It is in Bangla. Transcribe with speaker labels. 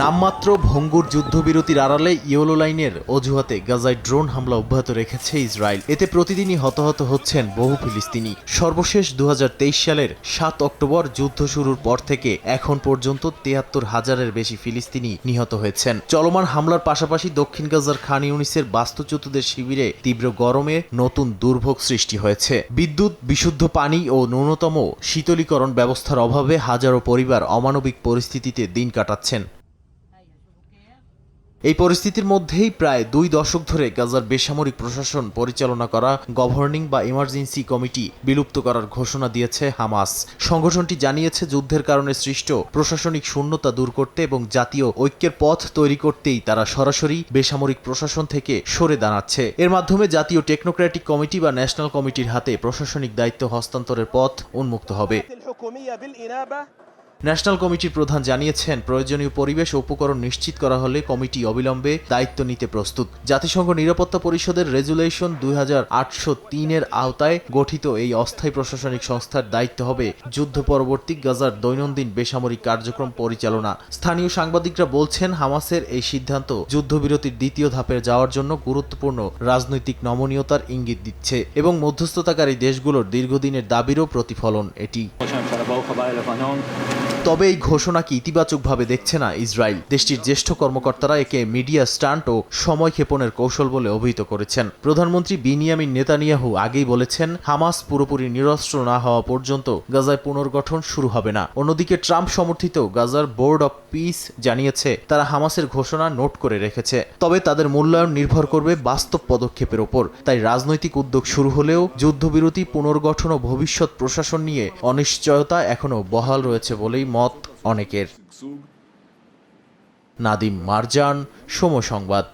Speaker 1: নামমাত্র ভঙ্গুর যুদ্ধবিরতির আড়ালে ইয়েলো লাইনের অজুহাতে গাজায় ড্রোন হামলা অব্যাহত রেখেছে ইসরায়েল। এতে প্রতিদিনই হতাহত হচ্ছেন বহু ফিলিস্তিনি। সর্বশেষ 2023 সালের 7 অক্টোবর যুদ্ধ শুরুর পর থেকে এখন পর্যন্ত 73,000-এর বেশি ফিলিস্তিনি নিহত হয়েছেন। চলমান হামলার পাশাপাশি দক্ষিণ গাজার খান ইউনিসের বাস্তুচ্যুতদের শিবিরে তীব্র গরমে নতুন দুর্ভোগ সৃষ্টি হয়েছে। বিদ্যুৎ, বিশুদ্ধ পানি ও ন্যূনতম শীতলীকরণ ব্যবস্থার অভাবে হাজারো পরিবার অমানবিক পরিস্থিতিতে দিন কাটাচ্ছেন। এই পরিস্থিতির মধ্যেই প্রায় 2 দশক ধরে গাজার বেসামরিক প্রশাসন পরিচালনা করা গভর্নিং বা ইমার্জেন্সি কমিটি বিলুপ্ত করার ঘোষণা দিয়েছে হামাস। সংগঠনটি জানিয়েছে যুদ্ধের কারণে সৃষ্ট প্রশাসনিক শূন্যতা দূর করতে এবং জাতীয় ঐক্যের পথ তৈরি করতেই তারা সরাসরি বেসামরিক প্রশাসন থেকে সরে দাঁড়াচ্ছে। এর মাধ্যমে জাতীয় টেকনোক্র্যাটিক কমিটি বা ন্যাশনাল কমিটির হাতে প্রশাসনিক দায়িত্ব হস্তান্তরের পথ উন্মুক্ত হবে। ন্যাশনাল কমিটির প্রধান জানিয়েছেন, প্রয়োজনীয় পরিবেশ ও উপকরণ নিশ্চিত করা হলে কমিটি অবিলম্বে দায়িত্ব নিতে প্রস্তুত। জাতিসংঘ নিরাপত্তা পরিষদের রেজুলেশন 2803-এর আওতায় গঠিত এই অস্থায়ী প্রশাসনিক সংস্থার দায়িত্ব হবে যুদ্ধ পরবর্তী গাজার দৈনন্দিন বেসামরিক কার্যক্রম পরিচালনা। স্থানীয় সাংবাদিকরা বলছেন, হামাসের এই সিদ্ধান্ত যুদ্ধবিরতির দ্বিতীয় ধাপে যাওয়ার জন্য গুরুত্বপূর্ণ রাজনৈতিক নমনীয়তার ইঙ্গিত দিচ্ছে এবং মধ্যস্থতাকারী দেশগুলোর দীর্ঘদিনের দাবিরও প্রতিফলন এটি। তবে এই ঘোষণাকে ইতিবাচকভাবে দেখছে না ইসরায়েল। দেশটির জ্যেষ্ঠ কর্মকর্তারা একে মিডিয়া স্টান্ট ও সময় ক্ষেপণের কৌশল বলে অভিহিত করেছেন। প্রধানমন্ত্রী বিনিয়ামিন নেতানিয়াহু আগেই বলেছেন, হামাস পুরোপুরি নিরস্ত্র না হওয়া পর্যন্ত গাজায় পুনর্গঠন শুরু হবে না। অন্যদিকে ট্রাম্প সমর্থিত গাজার বোর্ড অব পিস জানিয়েছে, তারা হামাসের ঘোষণা নোট করে রেখেছে, তবে তাদের মূল্যায়ন নির্ভর করবে বাস্তব পদক্ষেপের ওপর। তাই রাজনৈতিক উদ্যোগ শুরু হলেও যুদ্ধবিরতি, পুনর্গঠন ও ভবিষ্যৎ প্রশাসন নিয়ে অনিশ্চয়তা এখনও বহাল রয়েছে বলেই মত অনেকের। নাদিম মারজান, সময় সংবাদ।